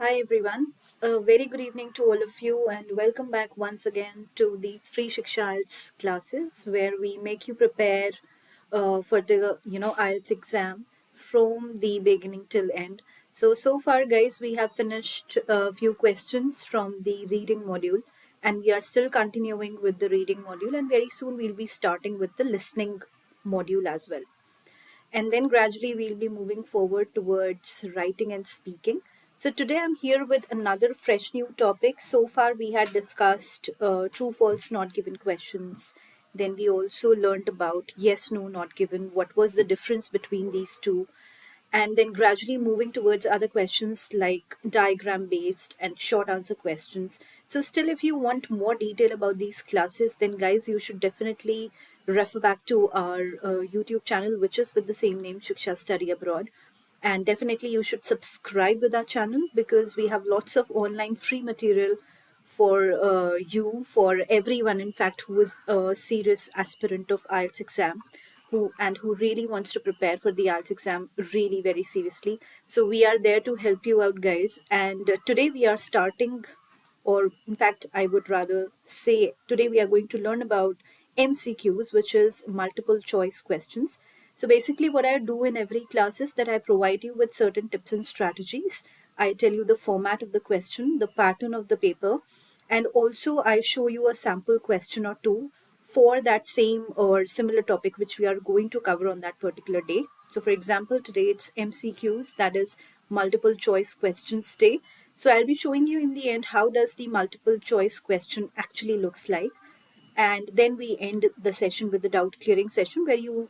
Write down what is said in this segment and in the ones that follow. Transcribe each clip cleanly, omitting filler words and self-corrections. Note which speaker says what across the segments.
Speaker 1: Hi everyone, a very good evening to all of you and welcome back once again to these free Shiksha IELTS classes where we make you prepare for the IELTS exam from the beginning till end. So far guys we have finished a few questions from the reading module and we are still continuing with the reading module and very soon we'll be starting with the listening module as well, and then gradually we'll be moving forward towards writing and speaking. So today I'm here with another fresh new topic. So far we had discussed true false not given questions, then we also learned about yes no not given, what was the difference between these two, and then gradually moving towards other questions like diagram based and short answer questions. So still, if you want more detail about these classes, then guys you should definitely refer back to our YouTube channel, which is with the same name, Shiksha Study Abroad. And definitely you should subscribe with our channel because we have lots of online free material for for everyone, in fact, who is a serious aspirant of IELTS exam, who really wants to prepare for the IELTS exam really very seriously. So we are there to help you out, guys. And today we are starting, or in fact, I would rather say today we are going to learn about MCQs, which is multiple choice questions. So basically, what I do in every class is that I provide you with certain tips and strategies. I tell you the format of the question, the pattern of the paper, and also I show you a sample question or two for that same or similar topic which we are going to cover on that particular day. So for example, today it's MCQs, that is multiple choice questions day. So I'll be showing you in the end how does the multiple choice question actually looks like, and then we end the session with the doubt clearing session where you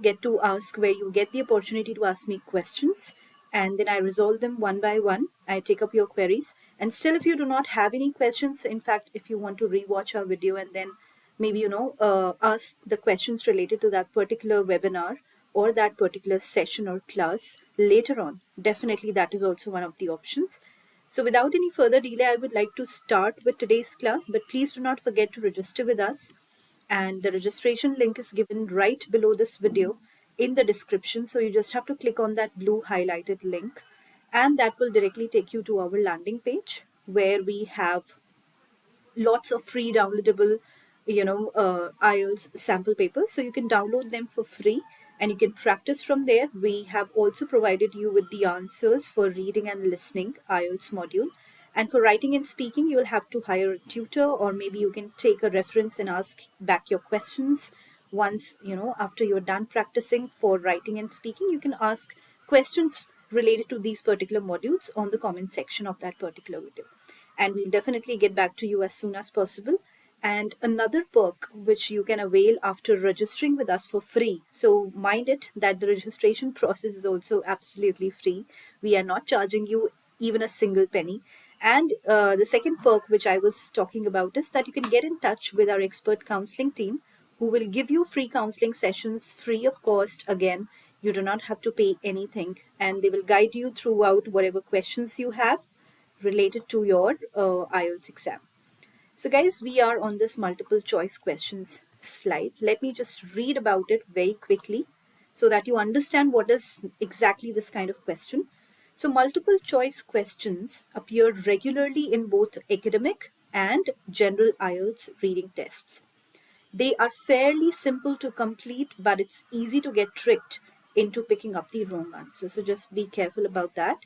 Speaker 1: get to ask, where you get the opportunity to ask me questions, and then I resolve them one by one. I take up your queries, and still if you do not have any questions, in fact if you want to rewatch our video and then maybe ask the questions related to that particular webinar or that particular session or class later on, definitely that is also one of the options. So without any further delay, I would like to start with today's class, but please do not forget to register with us. And the registration link is given right below this video in the description. So you just have to click on that blue highlighted link, and that will directly take you to our landing page where we have lots of free downloadable IELTS sample papers, so you can download them for free and you can practice from there. We have also provided you with the answers for reading and listening IELTS module, and for writing and speaking you will have to hire a tutor, or maybe you can take a reference and ask back your questions. Once after you're done practicing for writing and speaking, you can ask questions related to these particular modules on the comment section of that particular video, and we'll definitely get back to you as soon as possible. And another perk which you can avail after registering with us for free, so mind it that the registration process is also absolutely free. We are not charging you even a single penny. And the second perk which I was talking about is that you can get in touch with our expert counseling team, who will give you free counseling sessions free of cost. Again, you do not have to pay anything, and they will guide you throughout whatever questions you have related to your IELTS exam. So guys, we are on this multiple choice questions slide. Let me just read about it very quickly so that you understand what is exactly this kind of question. So multiple choice questions appear regularly in both academic and general IELTS reading tests. They are fairly simple to complete, but it's easy to get tricked into picking up the wrong answer. So just be careful about that.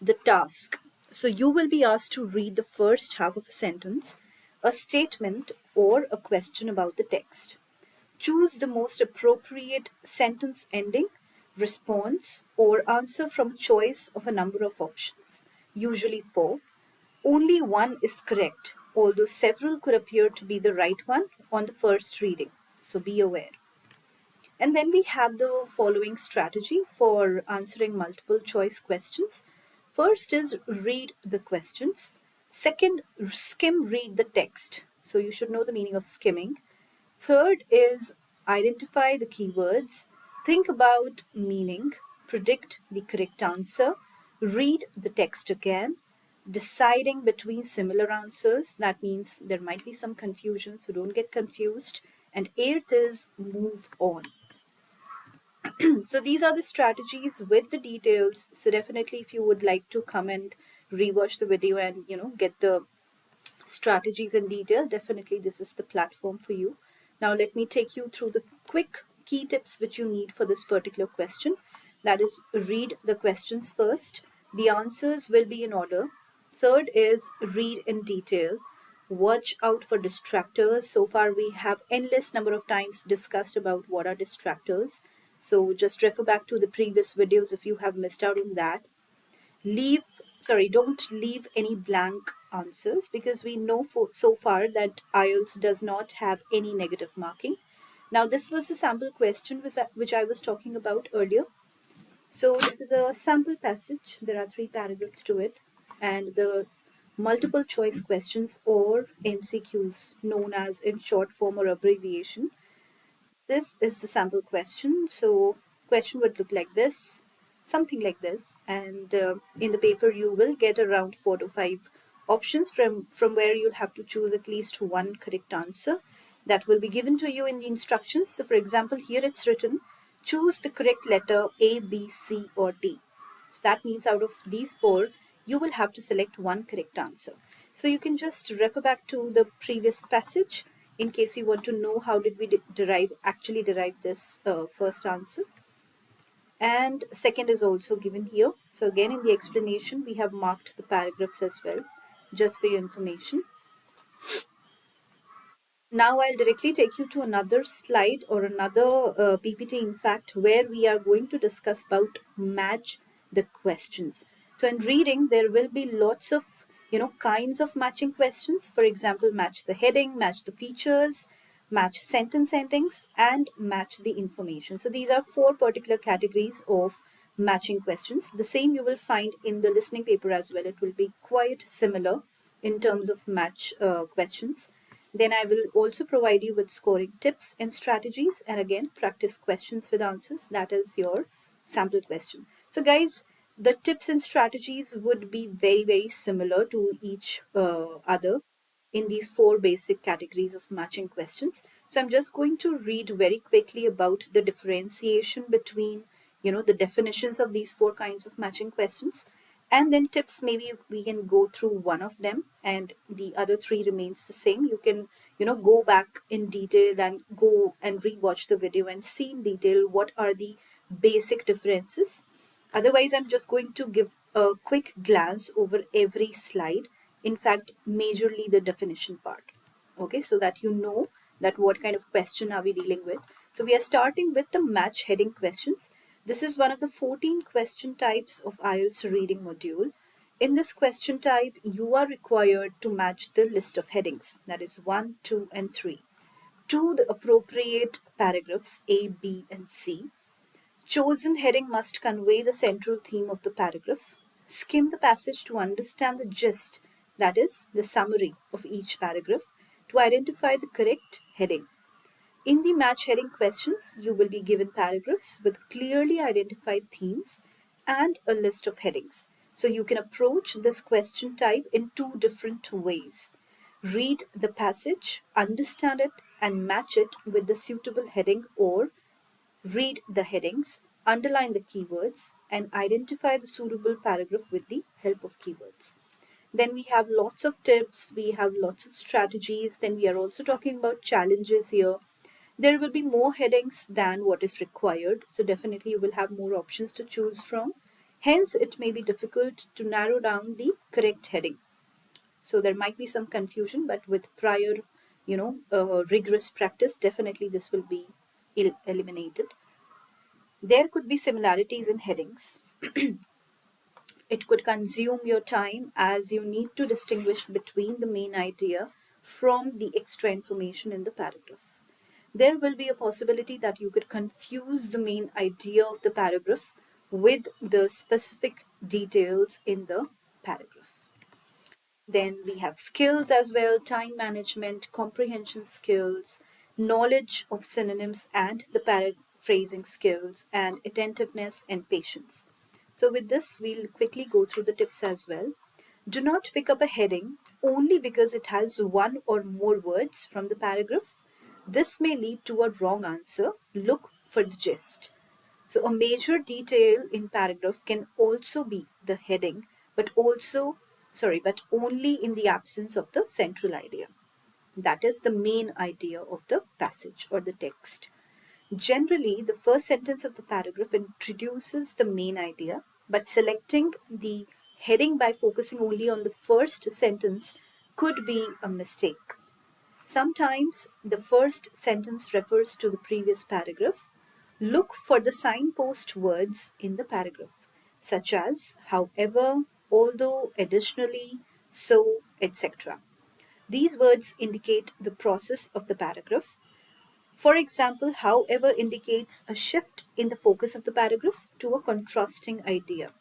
Speaker 1: The task. So you will be asked to read the first half of a sentence, a statement, or a question about the text. Choose the most appropriate sentence ending, response, or answer from a choice of a number of options, usually four. Only one is correct, although several could appear to be the right one on the first reading, so be aware. And then we have the following strategy for answering multiple choice questions. First is read the questions. Second, skim read the text. So you should know the meaning of skimming. Third is identify the keywords, think about meaning, predict the correct answer, read the text again, deciding between similar answers. That means there might be some confusion, so don't get confused. And eighth is move on. So these are the strategies with the details. So definitely if you would like to come and rewatch the video and get the strategies in detail, definitely this is the platform for you. Now let me take you through the quick key tips which you need for this particular question. That is, read the questions first. The answers will be in order. Third is read in detail. Watch out for distractors. So far we have endless number of times discussed about what are distractors. So just refer back to the previous videos if you have missed out on that. Don't leave any blank answers, because we know so far that IELTS does not have any negative marking. Now this was the sample question which I was talking about earlier. So this is a sample passage. There are 3 paragraphs to it, and the multiple choice questions, or MCQs, known as in short form or abbreviation. This is the sample question. So question would look like this, something like this, and in the paper you will get around 4 to 5 options from where you'll have to choose at least one correct answer that will be given to you in the instructions. So for example, here it's written, choose the correct letter A, B, C or D. So that means out of these 4, you will have to select one correct answer. So you can just refer back to the previous passage in case you want to know how did we actually derive this first answer. And second is also given here. So again, in the explanation, we have marked the paragraphs as well, just for your information. Now I'll directly take you to another slide, or another PPT in fact, where we are going to discuss about match the questions. So in reading, there will be lots of kinds of matching questions. For example, match the heading, match the features, match sentence endings, and match the information. So these are 4 particular categories of matching questions. The same you will find in the listening paper as well. It will be quite similar in terms of match questions. Then I will also provide you with scoring tips and strategies, and again practice questions with answers. That is your sample question. So guys, the tips and strategies would be very, very similar to each other in these 4 basic categories of matching questions. So I'm just going to read very quickly about the differentiation between the definitions of these 4 kinds of matching questions, and then tips. Maybe we can go through one of them and the other 3 remains the same. You can go back in detail and go and rewatch the video and see in detail what are the basic differences. Otherwise, I'm just going to give a quick glance over every slide, in fact majorly the definition part, okay, so that you know that what kind of question are we dealing with. So we are starting with the match heading questions. This is one of the 14 question types of IELTS reading module. In this question type, you are required to match the list of headings, that is 1, 2 and 3, to the appropriate paragraphs A, B and C. Chosen heading must convey the central theme of the paragraph. Skim the passage to understand the gist, that is, the summary of each paragraph, to identify the correct heading. In the match heading questions, you will be given paragraphs with clearly identified themes and a list of headings. So you can approach this question type in 2 different ways. Read the passage, understand it, and match it with the suitable heading, or read the headings, underline the keywords, and identify the suitable paragraph with the help of keywords. Then we have lots of tips, we have lots of strategies, then we are also talking about challenges here. There will be more headings than what is required, so definitely you will have more options to choose from. Hence, it may be difficult to narrow down the correct heading. So there might be some confusion, but with prior, rigorous practice, definitely this will be eliminated. There could be similarities in headings. It could consume your time, as you need to distinguish between the main idea from the extra information in the paragraph. There will be a possibility that you could confuse the main idea of the paragraph with the specific details in the paragraph. Then we have skills as well: time management, comprehension skills, knowledge of synonyms and the paraphrasing skills, and attentiveness and patience. So with this, we'll quickly go through the tips as well. Do not pick up a heading only because it has one or more words from the paragraph. This may lead to a wrong answer. Look for the gist. So a major detail in paragraph can also be the heading, but only in the absence of the central idea. That is the main idea of the passage or the text. Generally, the first sentence of the paragraph introduces the main idea, but selecting the heading by focusing only on the first sentence could be a mistake. Sometimes the first sentence refers to the previous paragraph. Look for the signpost words in the paragraph, such as however, although, additionally, so, etc. These words indicate the process of the paragraph. For example, however indicates a shift in the focus of the paragraph to a contrasting idea.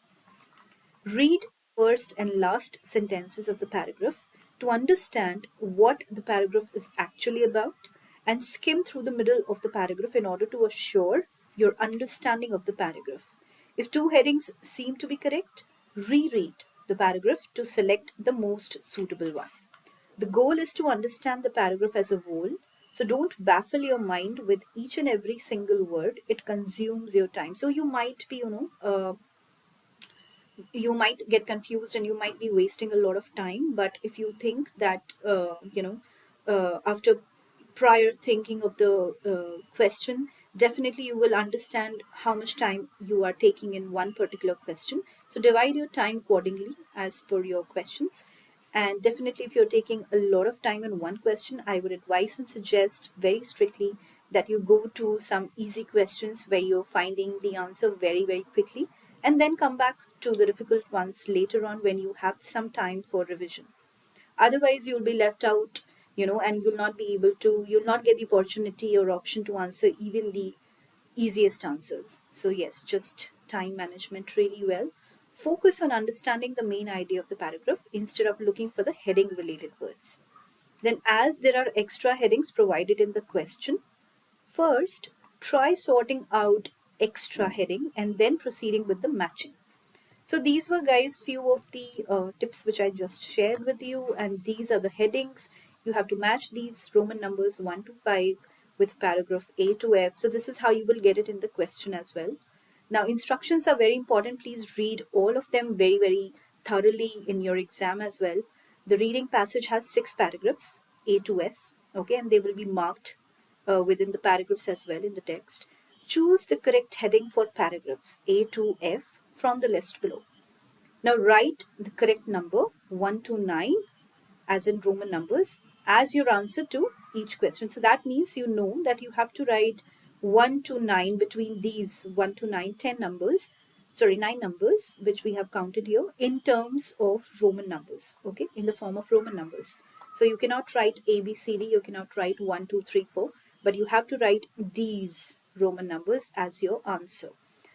Speaker 1: Read first and last sentences of the paragraph to understand what the paragraph is actually about, and skim through the middle of the paragraph in order to assure your understanding of the paragraph. If two headings seem to be correct, reread the paragraph to select the most suitable one. The goal is to understand the paragraph as a whole, so don't baffle your mind with each and every single word. It consumes your time. So you might be, you might get confused and you might be wasting a lot of time. But if you think that after prior thinking of the question, definitely you will understand how much time you are taking in one particular question. So divide your time accordingly as per your questions. And definitely if you're taking a lot of time in one question, I would advise and suggest very strictly that you go to some easy questions where you're finding the answer very, very quickly, and then come back to the difficult ones later on when you have some time for revision. Otherwise, you'll be left out, and you'll not get the opportunity or option to answer even the easiest answers. So, yes, just time management really well. Focus on understanding the main idea of the paragraph instead of looking for the heading related words. Then, as there are extra headings provided in the question, first try sorting out extra heading and then proceeding with the matching. So these were, guys, few of the tips which I just shared with you, and these are the headings. You have to match these Roman numbers 1 to 5 with paragraph A to F. So this is how you will get it in the question as well. Now instructions are very important. Please read all of them very, very thoroughly in your exam as well. The reading passage has 6 paragraphs, A to F, okay, and they will be marked within the paragraphs as well in the text. Choose the correct heading for paragraphs A to F from the list below. Now write the correct number 1 to 9, as in Roman numbers, as your answer to each question. So that means you know that you have to write 1 to 9 between these 1 to 9, 10 numbers, 9 numbers which we have counted here in terms of Roman numbers, okay, in the form of Roman numbers. So you cannot write A, B, C, D, you cannot write 1, 2, 3, 4, but you have to write these Roman numbers as your answer.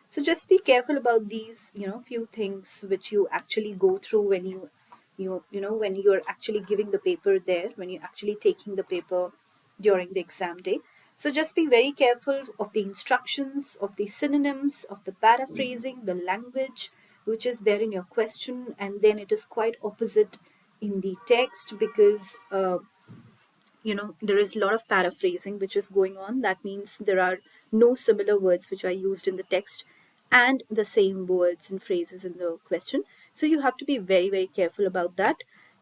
Speaker 1: So just be careful about these, few things which you actually go through when when you're actually giving the paper there, when you're actually taking the paper during the exam day. So just be very careful of the instructions, of the synonyms, of the paraphrasing, the language which is there in your question, and then it is quite opposite in the text because there is a lot of paraphrasing which is going on. That means there are no similar words which are used in the text and the same words and phrases in the question. So you have to be very, very careful about that.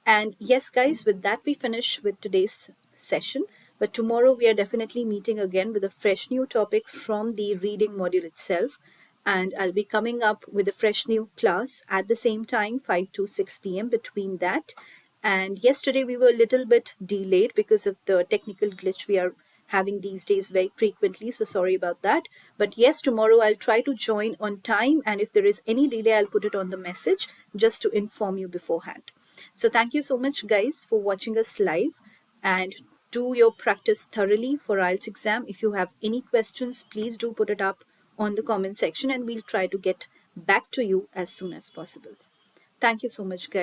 Speaker 1: And yes, guys, with that we finish with today's session. But tomorrow we are definitely meeting again with a fresh new topic from the reading module itself. And I'll be coming up with a fresh new class at the same time, 5 to 6 p.m. between that. And yesterday we were a little bit delayed because of the technical glitch we are having these days very frequently. So sorry about that. But yes, tomorrow I'll try to join on time. And if there is any delay, I'll put it on the message just to inform you beforehand. So thank you so much, guys, for watching us live. And do your practice thoroughly for IELTS exam. If you have any questions, please do put it up on the comment section and we'll try to get back to you as soon as possible. Thank you so much, guys.